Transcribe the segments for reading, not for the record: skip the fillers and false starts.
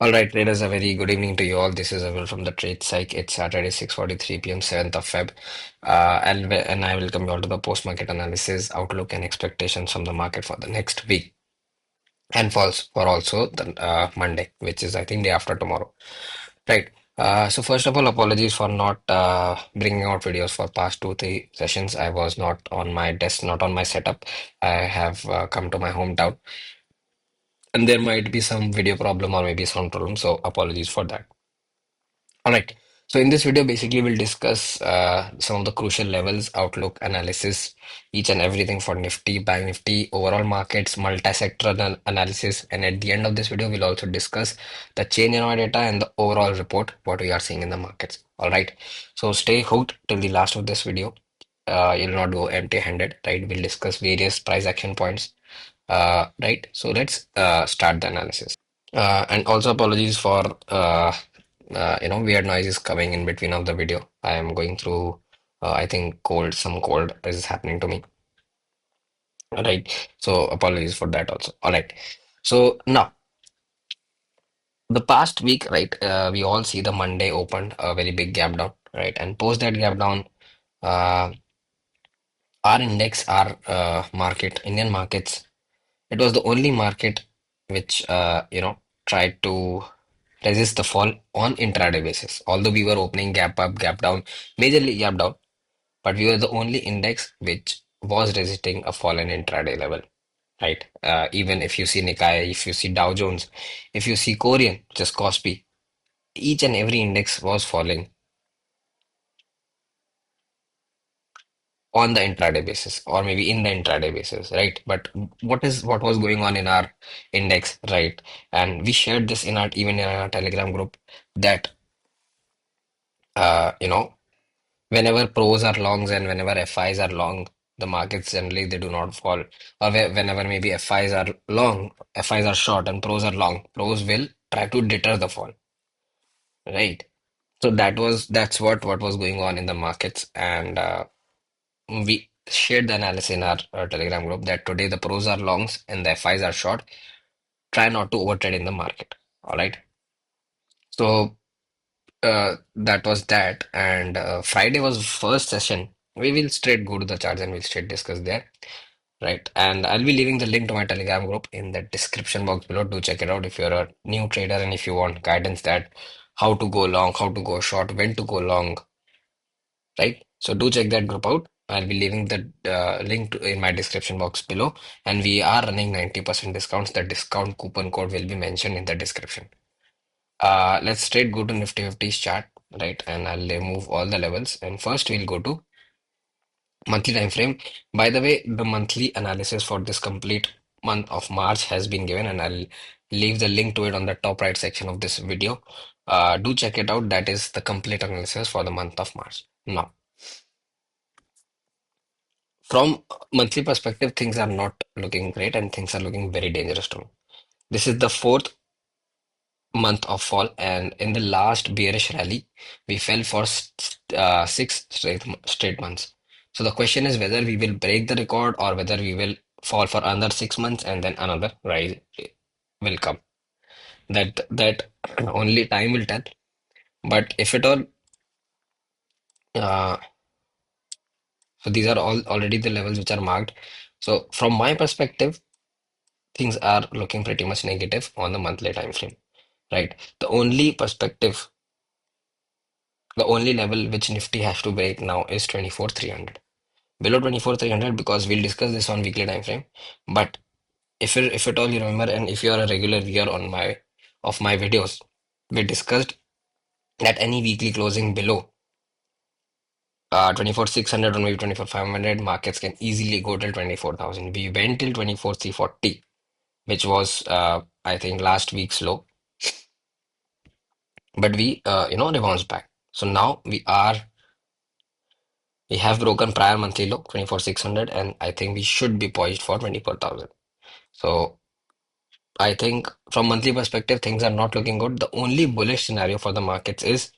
All right, traders, a very good evening to you all. This is Avil from the Tradepsyche. It's Saturday, 6:43 p.m., 7th of Feb. And I welcome you all to the post-market analysis, outlook, and expectations from the market for the next week. And falls for also the Monday, which is, I think, day after tomorrow. Right. So first of all, apologies for not bringing out videos for past 2, 3 sessions. I was not on my desk, not on my setup. I have come to my hometown, and there might be some video problem or maybe sound problem. So apologies for that. All right. So in this video, basically, we'll discuss some of the crucial levels, outlook analysis, each and everything for Nifty, Bank Nifty, overall markets, multi-sector analysis, and at the end of this video, we'll also discuss the change in our data and the overall report, what we are seeing in the markets. All right. So stay hooked till the last of this video. You'll not go empty-handed, right? We'll discuss various price action points. Right. So let's start the analysis. And also apologies for weird noises coming in between of the video. I am going through I think some cold is happening to me. All right. So apologies for that also. All right. So now the past week, right, we all see the Monday opened a very big gap down, right? And post that gap down, uh, our index, our market, Indian markets, it was the only market which tried to resist the fall on intraday basis. Although we were opening gap up, gap down, majorly gap down, but we were the only index which was resisting a fall in intraday level, right? Even if you see Nikkei, if you see Dow Jones, if you see Korean, just Kospi, each and every index was falling on the intraday basis or maybe in the intraday basis, right? But what was going on in our index, right? And we shared this in our even in our Telegram group that uh, you know whenever pros are longs and whenever FIs are long, the markets generally they do not fall. Or whenever maybe FIs are long, FIs are short and pros are long, pros will try to deter the fall, right? So that's what was going on in the markets, and we shared the analysis in our Telegram group that today the pros are longs and the FIs are short. Try not to overtrade in the market. All right. So that was that, and Friday was first session. We will straight go to the charts and we'll straight discuss there. Right. And I'll be leaving the link to my Telegram group in the description box below. Do check it out if you're a new trader and if you want guidance that how to go long, how to go short, when to go long, right? So do check that group out. I'll be leaving the in my description box below. And we are running 90% discounts. The discount coupon code will be mentioned in the description. Let's straight go to Nifty 50's chart, right? And I'll remove all the levels. And first we'll go to monthly time frame. By the way, the monthly analysis for this complete month of March has been given, and I'll leave the link to it on the top right section of this video. Do check it out. That is the complete analysis for the month of March. Now, from monthly perspective, things are not looking great and things are looking very dangerous to me. This is the fourth month of fall, and in the last bearish rally, we fell for 6 straight months. So the question is whether we will break the record or whether we will fall for another 6 months and then another rise will come. That only time will tell. But if at all, uh, so these are all already the levels which are marked. So from my perspective, things are looking pretty much negative on the monthly time frame, right? The only level which Nifty has to break now is 24,300. Below 24,300 because we'll discuss this on weekly time frame. But if at all you remember and if you are a regular viewer on my of my videos, we discussed that any weekly closing below 24,600 or maybe 24,500 markets can easily go till 24,000. We went till 24,340, which was I think last week's low, but we rebounds back. So now we have broken prior monthly low 24,600, and I think we should be poised for 24,000. So I think from monthly perspective, things are not looking good. The only bullish scenario for the markets is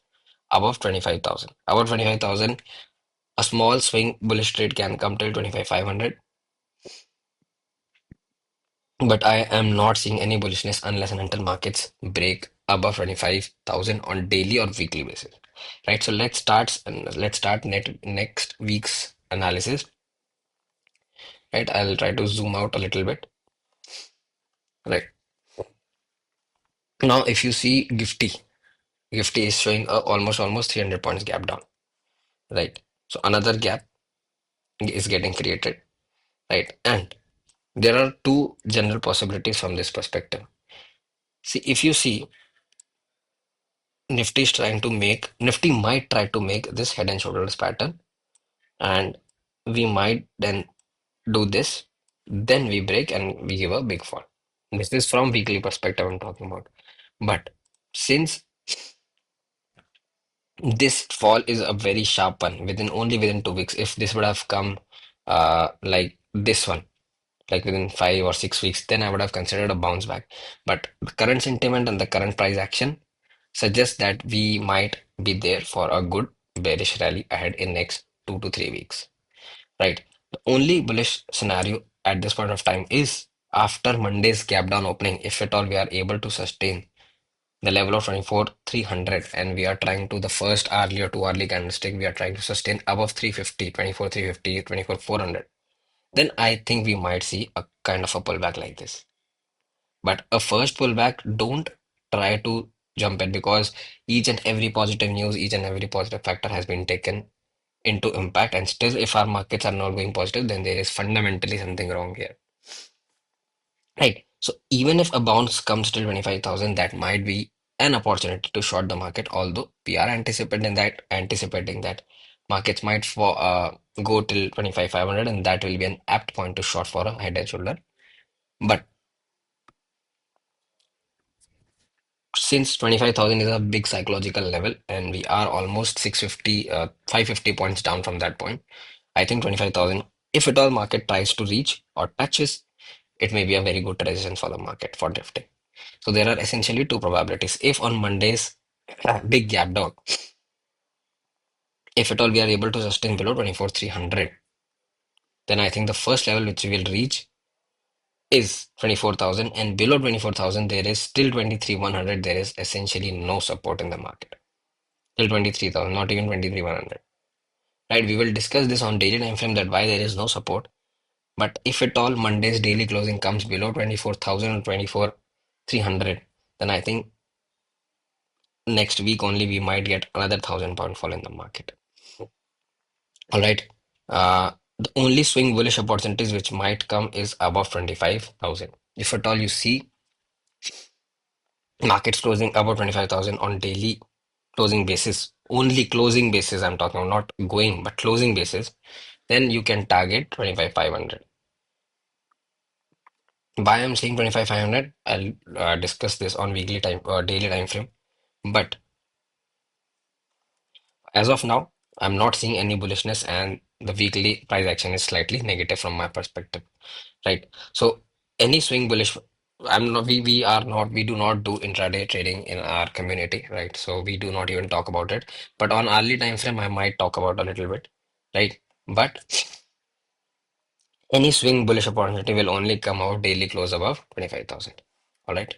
above 25,000. Above 25,000, a small swing bullish trade can come till 25,500. But I am not seeing any bullishness unless and until markets break above 25,000 on daily or weekly basis, right? So let's start next week's analysis, right? I'll try to zoom out a little bit, right? Now, if you see Nifty is showing a almost 300 points gap down, right? So another gap is getting created, right? And there are two general possibilities from this perspective. See, if you see Nifty might try to make this head and shoulders pattern, and we might then do this, then we break and we give a big fall. This is from weekly perspective I'm talking about. But since this fall is a very sharp one, within 2 weeks, if this would have come like this one, like within 5 or 6 weeks, then I would have considered a bounce back. But the current sentiment and the current price action suggests that we might be there for a good bearish rally ahead in next 2 to 3 weeks. Right. The only bullish scenario at this point of time is after Monday's gap down opening, if at all we are able to sustain the level of 24,300 and we are trying to the first hourly or 2 hourly candlestick, we are trying to sustain above 350, 24,350, 24,400, then I think we might see a kind of a pullback like this. But a first pullback, don't try to jump it because each and every positive news, each and every positive factor has been taken into impact. And still, if our markets are not going positive, then there is fundamentally something wrong here. Right. So even if a bounce comes till 25,000, that might be an opportunity to short the market, although we are anticipating that markets might go till 25,500, and that will be an apt point to short for a head and shoulder. But since 25,000 is a big psychological level and we are almost 550 points down from that point, I think 25,000, if at all market tries to reach or touches, it may be a very good resistance for the market for Nifty. So there are essentially two probabilities. If on Monday's big gap down, if at all we are able to sustain below 24,300, then I think the first level which we will reach is 24,000, and below 24,000 there is still 23,100. There is essentially no support in the market till 23,000, not even 23,100. Right? We will discuss this on daily time frame that why there is no support. But if at all Monday's daily closing comes below 24,000 or 24,300, then I think next week only we might get another 1,000 pound fall in the market. All right. The only swing bullish opportunities which might come is above 25,000. If at all you see markets closing above 25,000 on daily closing basis, only closing basis I'm talking, not going, but closing basis, then you can target 25,500. Why I'm saying 25,500, I'll discuss this on weekly time or daily time frame. But as of now, I'm not seeing any bullishness, and the weekly price action is slightly negative from my perspective. Right. So any swing bullish, we do not do intraday trading in our community, right? So we do not even talk about it. But on early time frame, I might talk about a little bit, right? But any swing bullish opportunity will only come out daily close above 25,000. All right.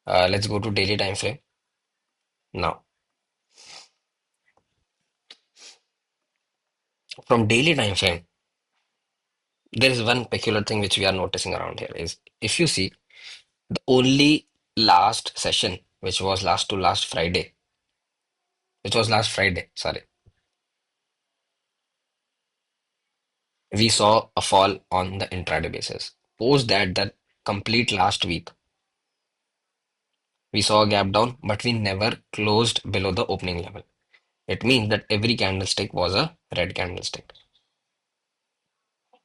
Let's go to daily time frame now. From daily time frame, there is one peculiar thing which we are noticing around here is if you see the only last session, which was last Friday, sorry, we saw a fall on the intraday basis. Post that complete last week, we saw a gap down, but we never closed below the opening level. It means that every candlestick was a red candlestick.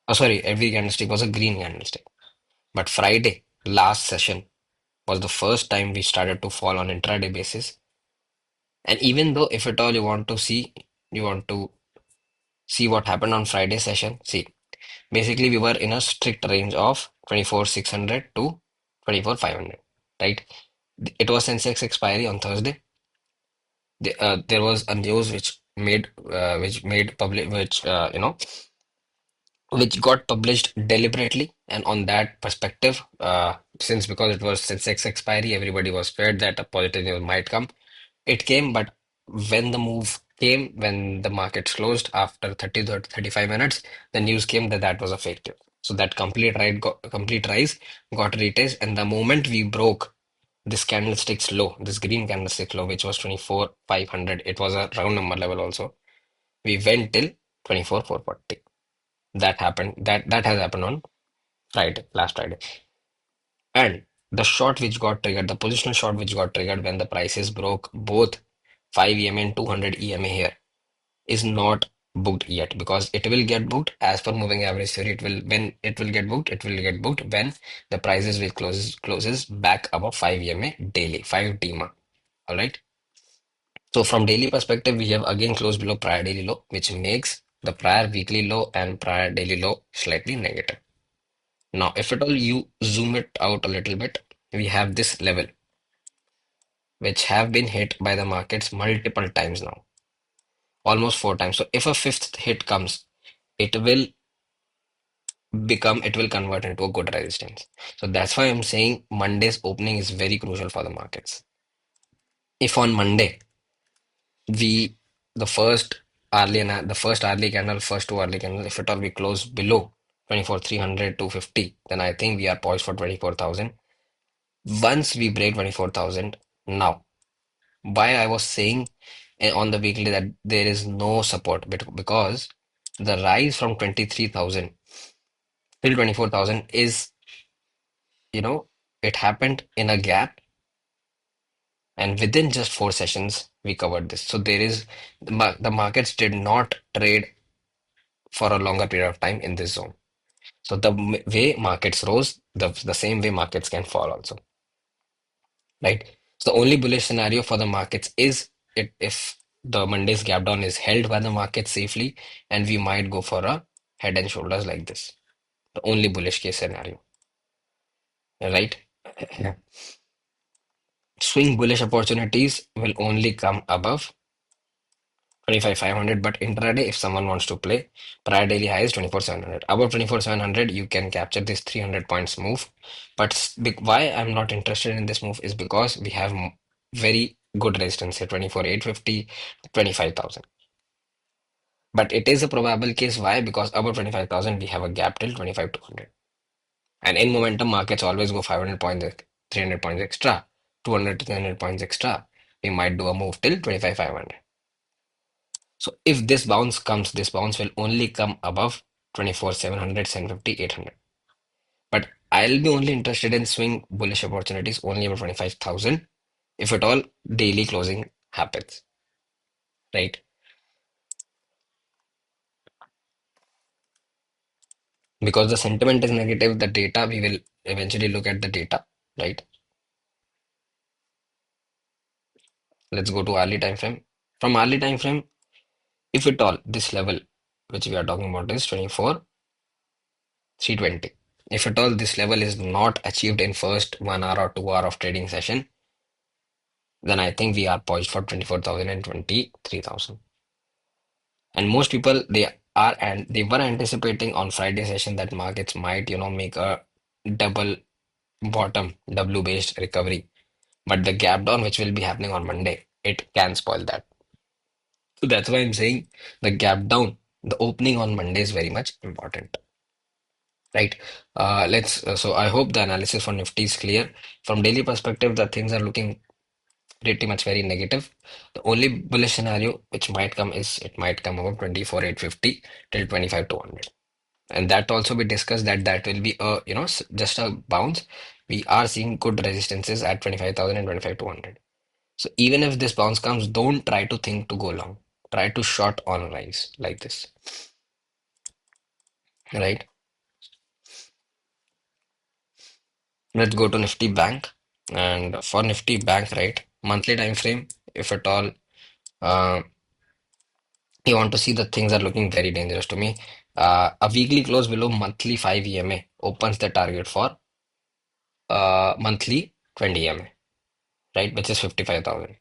Oh, sorry, every candlestick was a green candlestick. But Friday, last session, was the first time we started to fall on intraday basis. And even though if at all you want to see what happened on Friday session, see, basically we were in a strict range of 24,600 to 24,500, right? It was Sensex expiry on Thursday. There was a news which made public, which got published deliberately, and on that perspective, since because it was Sensex expiry, everybody was scared that a positive news might come. It came, but when the move came, when the markets closed after 30 to 35 minutes, the news came that that was a fake news. So that complete rise got retest, and the moment we broke this candlestick's low, this green candlestick low, which was 24,500, it was a round number level also. We went till 24,440. That happened. That has happened on Friday, last Friday. And the short which got triggered, the positional short which got triggered when the prices broke both 5 EMA and 200 EMA here is not booked yet, because it will get booked as per moving average theory. It will, when it will get booked, it will get booked when the prices will closes back above 5 EMA daily, 5 DMA. All right. So from daily perspective, we have again closed below prior daily low, which makes the prior weekly low and prior daily low slightly negative. Now, if at all you zoom it out a little bit, we have this level, which have been hit by the markets multiple times now, almost 4 times. So if a fifth hit comes, it will it will convert into a good resistance. So that's why I'm saying Monday's opening is very crucial for the markets. If on Monday we the first the first early candle, first two early candles, if at all we close below 24,300 to 50, then I think we are poised for 24,000. Once we break 24,000, now why I was saying on the weekly that there is no support because the rise from 23,000 till 24,000 is, you know, it happened in a gap, and within just 4 sessions we covered this. So there is the markets did not trade for a longer period of time in this zone. So the way markets rose, the same way markets can fall also, right? So the only bullish scenario for the markets is if the Monday's gap down is held by the market safely, and we might go for a head and shoulders like this. The only bullish case scenario, right? Swing bullish opportunities will only come above 25,500, but intraday, if someone wants to play, prior daily high is 24,700. Above 24,700, you can capture this 300 points move. But why I'm not interested in this move is because we have very good resistance here, 24,850, 25,000. But it is a probable case. Why? Because above 25,000, we have a gap till 25,200. And in momentum, markets always go 500 points, 300 points extra, 200 to 300 points extra. We might do a move till 25,500. So if this bounce comes, this bounce will only come above 24,700, 750, 800. But I'll be only interested in swing bullish opportunities only about 25,000 if at all daily closing happens, right? Because the sentiment is negative, the data, we will eventually look at the data, right? Let's go to hourly time frame. From hourly time frame, if at all this level, which we are talking about is 24,320. If at all this level is not achieved in first 1 hour or 2 hour of trading session, then I think we are poised for 24,000 and 23,000. And most people they were anticipating on Friday session that markets might, make a double bottom W based recovery. But the gap down which will be happening on Monday, it can spoil that. So that's why I'm saying the gap down, the opening on Monday is very much important. Right. So I hope the analysis for Nifty is clear. From daily perspective, the things are looking pretty much very negative. The only bullish scenario which might come is it might come about 24,850 till 25,200. And that also we discussed that that will be a, just a bounce. We are seeing good resistances at 25,000 and 25,200. So even if this bounce comes, don't try to think to go long. Try to short on rise like this, right? Let's go to Nifty Bank. And for Nifty Bank, right, monthly time frame, if at all, uh, you want to see the things are looking very dangerous to me. A weekly close below monthly 5 EMA opens the target for monthly 20 EMA, right, which is 55,000,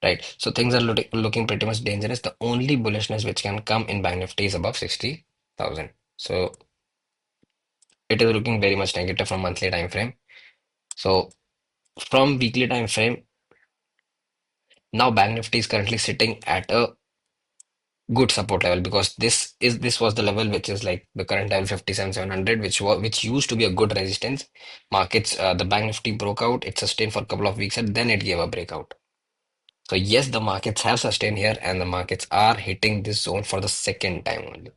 right? So things are looking pretty much dangerous. The only bullishness which can come in Bank Nifty is above 60,000. So it is looking very much negative from monthly time frame. So from weekly time frame, now Bank Nifty is currently sitting at a good support level because this was the level which is like the current level 57,700, which used to be a good resistance. Markets, the Bank Nifty broke out, it sustained for a couple of weeks and then it gave a breakout. So yes, the markets have sustained here and the markets are hitting this zone for the second time only.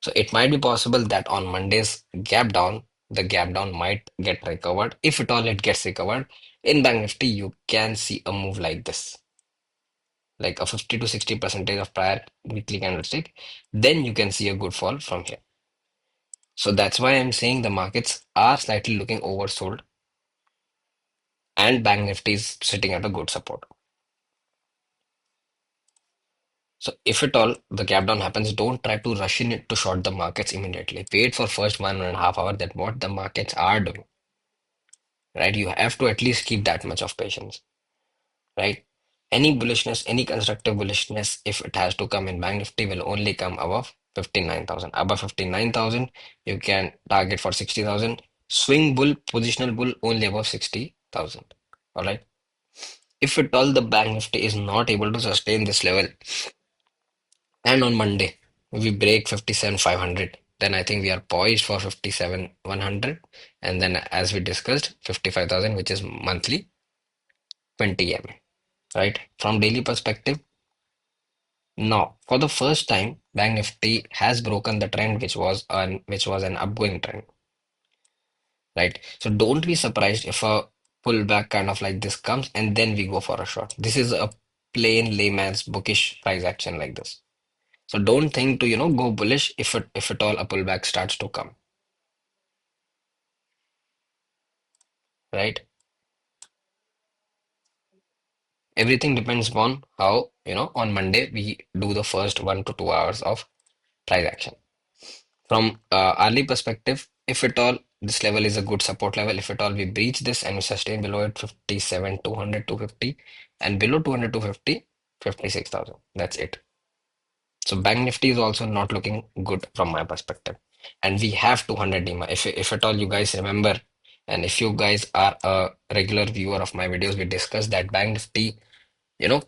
So it might be possible that on Monday's gap down, the gap down might get recovered. If at all it gets recovered, in Bank Nifty, you can see a move like this, like a 50 to 60 percentage of prior weekly candlestick. Then you can see a good fall from here. So that's why I'm saying the markets are slightly looking oversold and Bank Nifty is sitting at a good support. So if at all the gap down happens, don't try to rush in it to short the markets immediately. Wait for first 1.5 hour that what the markets are doing, right? You have to at least keep that much of patience, right? Any bullishness, any constructive bullishness, if it has to come in Bank Nifty, will only come above 59,000. Above 59,000, you can target for 60,000. Swing bull, positional bull, only above 60,000. All right. If at all the Bank Nifty is not able to sustain this level, and on Monday we break 57,500, then I think we are poised for 57,100. And then, as we discussed, 55,000, which is monthly 20 EMA, right? From daily perspective, now, for the first time, Bank Nifty has broken the trend, which was an upgoing trend, right? So don't be surprised if a pullback kind of like this comes and then we go for a short. This is a plain layman's bookish price action like this. So don't think to go bullish if at all a pullback starts to come, right? Everything depends upon how on Monday we do the first 1 to 2 hours of price action. From early perspective, if at all this level is a good support level, if at all we breach this and we sustain below it 57, 200, 250, and below 200, 250, 56,000. That's it. So Bank Nifty is also not looking good from my perspective. And we have 200 DMA. If at all you guys remember, and if you guys are a regular viewer of my videos, we discussed that Bank Nifty,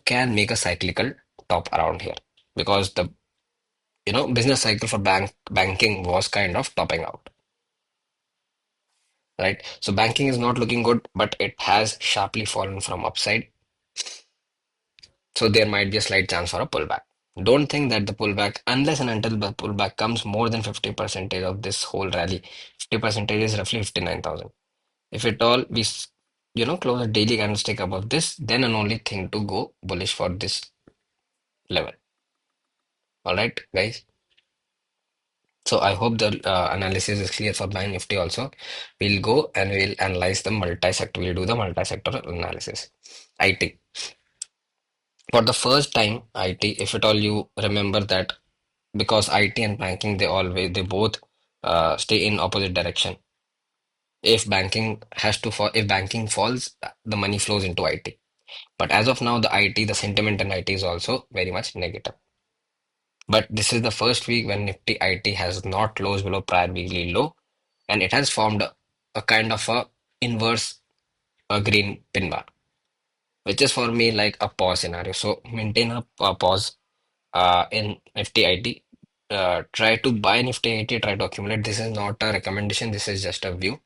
can make a cyclical top around here because the business cycle for banking was kind of topping out, right? So banking is not looking good, but it has sharply fallen from upside. So there might be a slight chance for a pullback. Don't think that the pullback, unless and until the pullback comes more than 50% of this whole rally, 50% is roughly 59,000. If at all we, close a daily candlestick above this, then and only thing to go bullish for this level. All right, guys. So I hope the analysis is clear for Bank Nifty also. We'll go and we'll analyze the multi-sector. We'll do the multi-sector analysis. IT. For the first time, IT, if at all you remember that because IT and banking, they both stay in opposite direction. If banking falls, the money flows into IT. But as of now, the sentiment in IT is also very much negative. But this is the first week when Nifty IT has not closed below prior weekly low, and it has formed a kind of a inverse green pin bar, which is for me like a pause scenario. So maintain a pause in Nifty IT. Try to buy Nifty IT, try to accumulate. This is not a recommendation, this is just a view.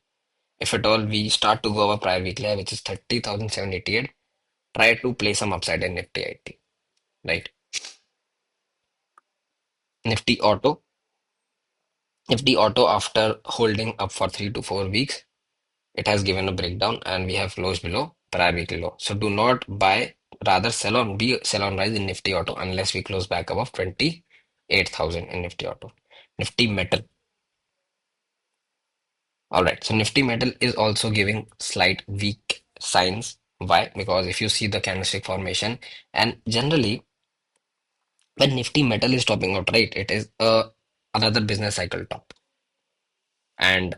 If at all we start to go over prior weekly high, which is 30,788, try to play some upside in Nifty IT, right? Nifty Auto. Nifty Auto, after holding up for 3 to 4 weeks, it has given a breakdown and we have closed below prior weekly low. So do not buy, rather sell on rise in Nifty Auto unless we close back above 28,000 in Nifty Auto. Nifty Metal. All right, so Nifty Metal is also giving slight weak signs. Why? Because if you see the candlestick formation, and generally when Nifty Metal is topping out, right, it is another business cycle top. And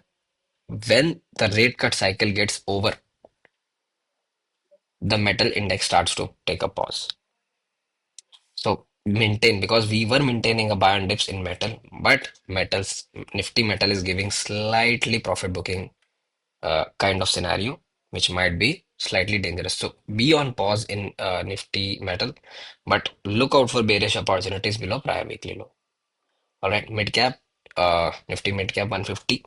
when the rate cut cycle gets over, the metal index starts to take a pause. So maintain, because we were maintaining a buy on dips in metal, but Nifty Metal is giving slightly profit booking kind of scenario, which might be slightly dangerous. So be on pause in Nifty metal, but look out for bearish opportunities below prior weekly low. All right, mid cap, Nifty mid cap 150.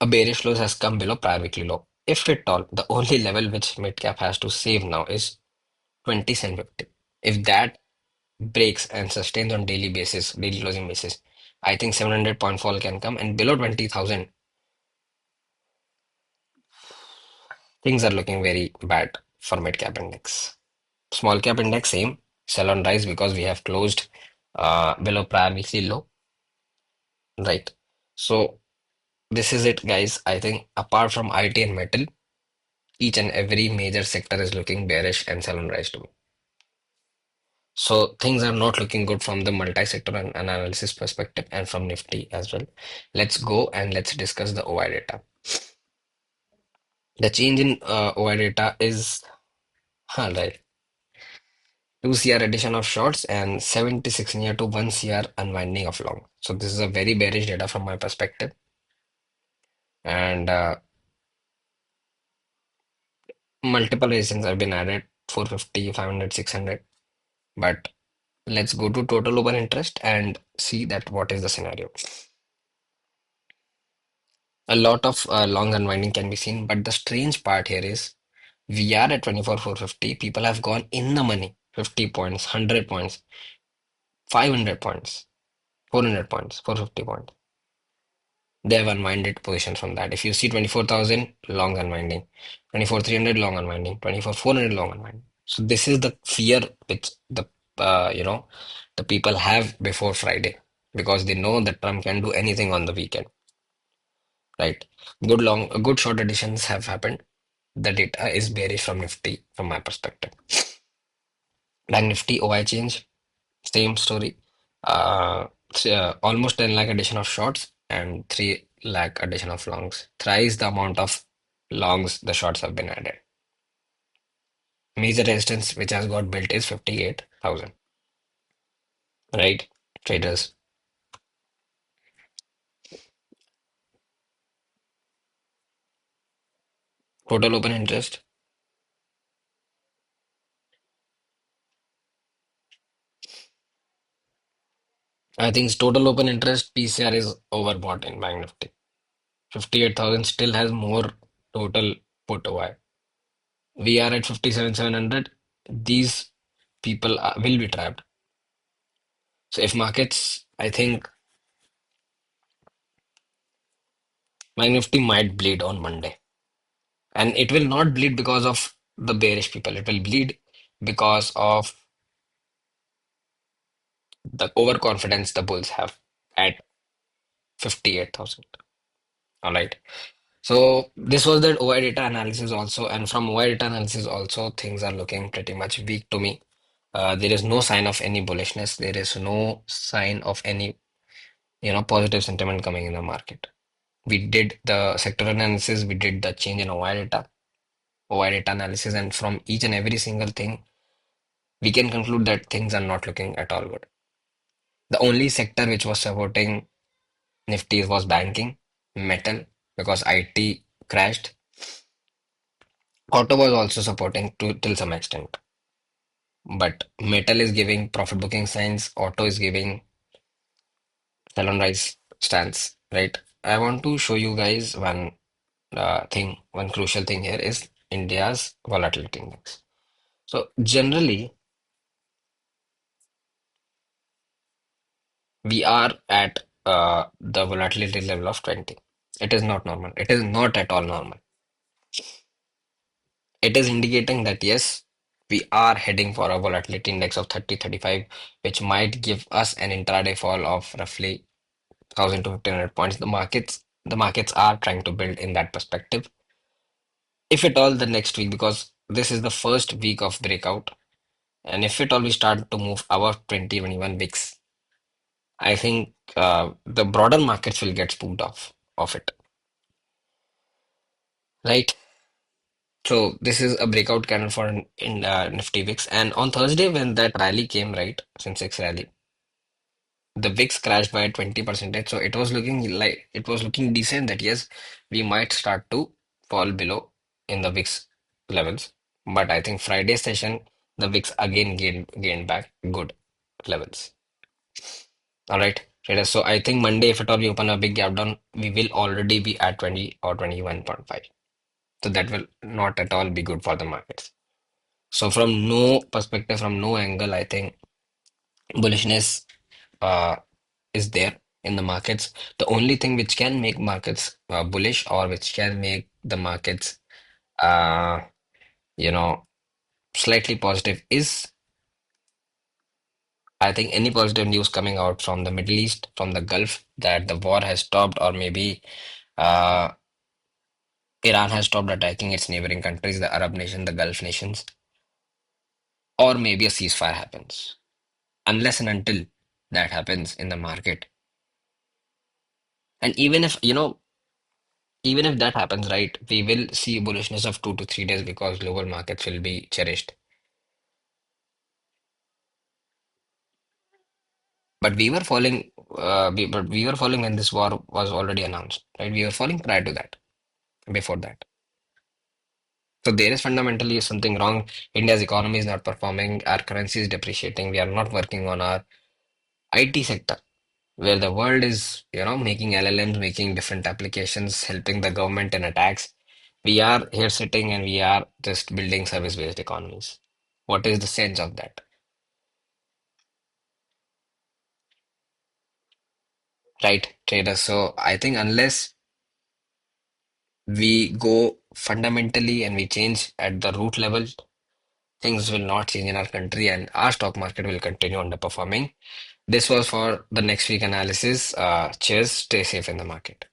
A bearish close has come below prior weekly low. If at all, the only level which mid cap has to save now is 20 cent 50. If that breaks and sustains on daily basis, daily closing basis, I think 700 point fall can come, and below 20,000, things are looking very bad for mid cap index. Small cap index, same. Sell on rise because we have closed below prior weekly low, right? So this is it, guys. I think apart from IT and metal, each and every major sector is looking bearish and sell on rise to me. So things are not looking good from the multi-sector analysis perspective and from Nifty as well. Let's go and let's discuss the OI data. The change in OI data is right. 2 CR addition of shorts and 76 near to 1 CR unwinding of long. So this is a very bearish data from my perspective. And multiple resistance have been added 450, 500, 600. But let's go to total open interest and see that what is the scenario. A lot of long unwinding can be seen, but the strange part here is we are at 24 450. People have gone in the money 50 points, 100 points, 500 points, 400 points, 450 points. They have unwinded positions from that. If you see 24,000 long unwinding, 24 300 long unwinding, 24 400 long unwinding. So this is the fear which the the people have before Friday because they know that Trump can do anything on the weekend, right? Good short additions have happened. The data is bearish from Nifty from my perspective. Bank Nifty OI change, same story. Almost 10 lakh addition of shorts and 3 lakh addition of longs. Thrice the amount of longs the shorts have been added. Major resistance which has got built is 58,000. Right? Traders. Total open interest. I think total open interest PCR is overbought in Bank Nifty. 58,000 still has more total put OI. We are at 57,700. These people will be trapped. So if markets, I think my Nifty might bleed on Monday. And it will not bleed because of the bearish people. It will bleed because of the overconfidence the bulls have at 58,000. All right. So this was the OI data analysis also. And from OI data analysis also, things are looking pretty much weak to me. There is no sign of any bullishness. There is no sign of any, positive sentiment coming in the market. We did the sector analysis, we did the change in OI data analysis, and from each and every single thing, we can conclude that things are not looking at all good. The only sector which was supporting Nifty was banking, metal, because IT crashed. Auto was also supporting to till some extent, but metal is giving profit booking signs. Auto is giving sell on rise stance. Right. I want to show you guys one crucial thing here is India's volatility index. So generally, we are at the volatility level of 20. It is not normal. It is not at all normal. It is indicating that yes, we are heading for a volatility index of 30, 35, which might give us an intraday fall of roughly 1,000 to 1,500 points. The markets are trying to build in that perspective. If at all the next week, because this is the first week of breakout, and if at all we start to move above 20, 21 weeks, I think the broader markets will get spooked off of it, right? So this is a breakout candle for in Nifty VIX, and on Thursday when that rally came, right, Sensex rally, the VIX crashed by 20%. So it was looking decent that yes, we might start to fall below in the VIX levels. But I think Friday session, the VIX again gained back good levels. All right, traders. So I think Monday, if at all we open a big gap down, we will already be at 20 or 21.5. So that will not at all be good for the markets. So from no perspective, from no angle, I think bullishness uh, is there in the markets. The only thing which can make markets bullish or which can make the markets, uh, you know, slightly positive is, I think, any positive news coming out from the Middle East, from the Gulf, that the war has stopped, or maybe uh, Iran has stopped attacking its neighboring countries, the Arab nation, the Gulf nations, or maybe a ceasefire happens. Unless and until that happens in the market, and even if that happens, right, we will see bullishness of 2 to 3 days because global markets will be cherished. But we were falling, but we were falling when this war was already announced, right? We were falling prior to that, before that. So there is fundamentally something wrong. India's economy is not performing. Our currency is depreciating. We are not working on our IT sector, where the world is, making LLMs, making different applications, helping the government in attacks. We are here sitting and we are just building service-based economies. What is the sense of that, right, traders? So I think unless we go fundamentally and we change at the root level, things will not change in our country and our stock market will continue underperforming. This was for the next week analysis. Cheers, stay safe in the market.